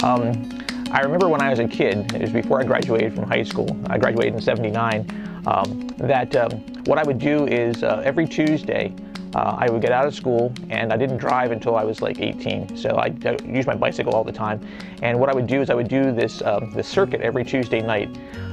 I remember when I was a kid, it was before I graduated from high school, I graduated in '79, what I would do is every Tuesday, I would get out of school, and I didn't drive until I was like 18, so I used my bicycle all the time. And what I would do is I would do this circuit every Tuesday night.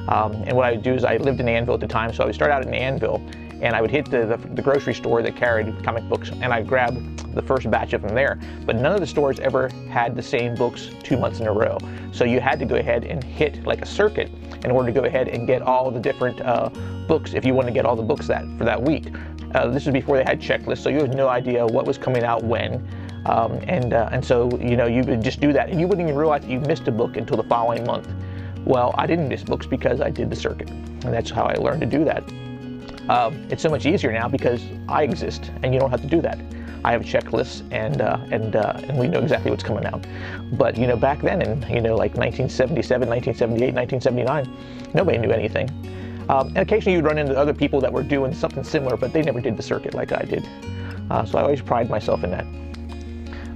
And what I would do is I lived in Annville at the time, so I would start out in Annville, and I would hit the grocery store that carried comic books, and I'd grab the first batch of them there. But none of the stores ever had the same books 2 months in a row. So you had to go ahead and hit like a circuit in order to go ahead and get all the different books if you wanted to get all the books for that week. This was before they had checklists, so you had no idea what was coming out when. And so, you know, you would just do that, and you wouldn't even realize that you missed a book until the following month. Well, I didn't miss books because I did the circuit, and that's how I learned to do that. It's so much easier now because I exist, and you don't have to do that. I have checklists, and we know exactly what's coming out. But, you know, back then in, you know, like 1977, 1978, 1979, nobody knew anything. And occasionally you'd run into other people that were doing something similar, but they never did the circuit like I did. So I always pride myself in that.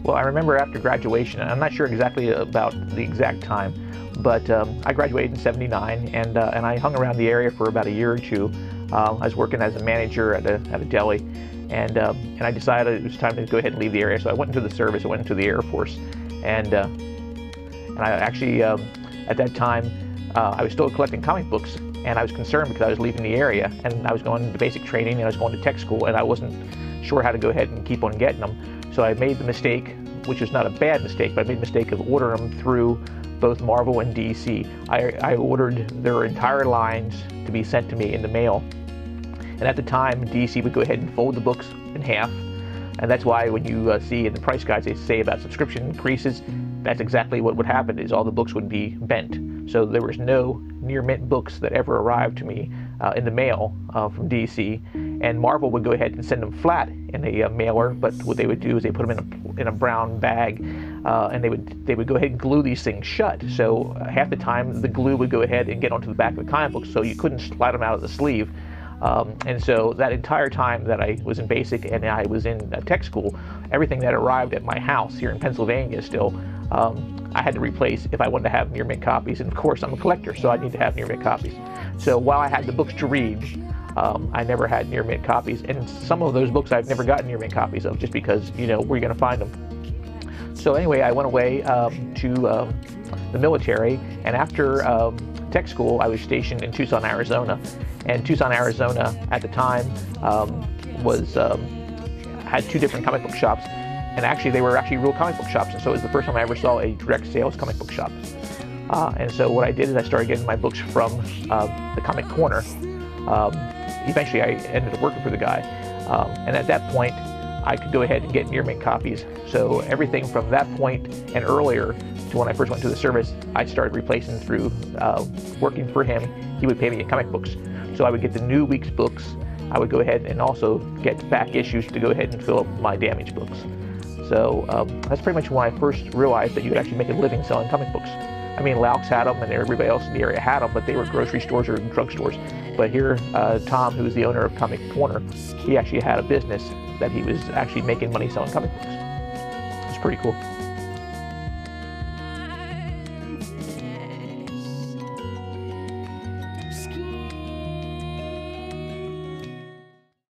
Well, I remember after graduation, and I'm not sure exactly about the exact time, but I graduated in '79, and I hung around the area for about a year or two. I was working as a manager at a deli, and I decided it was time to go ahead and leave the area. So I went into the service. I went into the Air Force, and I actually at that time I was still collecting comic books, and I was concerned because I was leaving the area, and I was going to basic training, and I was going to tech school, and I wasn't sure how to go ahead and keep on getting them. So I made the mistake, which was not a bad mistake, but I made the mistake of ordering them through both Marvel and DC. I ordered their entire lines to be sent to me in the mail. And at the time, DC would go ahead and fold the books in half. And that's why when you see in the price guides they say about subscription increases, that's exactly what would happen, is all the books would be bent. So there was no near mint books that ever arrived to me in the mail from DC. And Marvel would go ahead and send them flat in a mailer, but what they would do is they put them in a brown bag, and they would go ahead and glue these things shut. So half the time the glue would go ahead and get onto the back of the comic book, so you couldn't slide them out of the sleeve. And so that entire time that I was in basic and I was in tech school, everything that arrived at my house here in Pennsylvania still, I had to replace if I wanted to have near mint copies. And of course, I'm a collector, so I need to have near mint copies. So while I had the books to read, I never had near mint copies. And some of those books I've never gotten near mint copies of, just because, you know, where are you going to find them? So anyway, I went away to the military, and after tech school, I was stationed in Tucson, Arizona. And Tucson, Arizona, at the time, had two different comic book shops, and actually they were real comic book shops. And so it was the first time I ever saw a direct sales comic book shop. And so what I did is I started getting my books from the Comic Corner. Eventually, I ended up working for the guy, and at that point, I could go ahead and get near mint copies. So everything from that point and earlier to when I first went to the service, I started replacing through working for him. He would pay me in comic books. So I would get the new week's books. I would go ahead and also get back issues to go ahead and fill up my damaged books. So that's pretty much when I first realized that you could actually make a living selling comic books. I mean, Laux had them, and everybody else in the area had them, but they were grocery stores or drugstores. But here, Tom, who was the owner of Comic Corner, he actually had a business that he was actually making money selling comic books. It's pretty cool.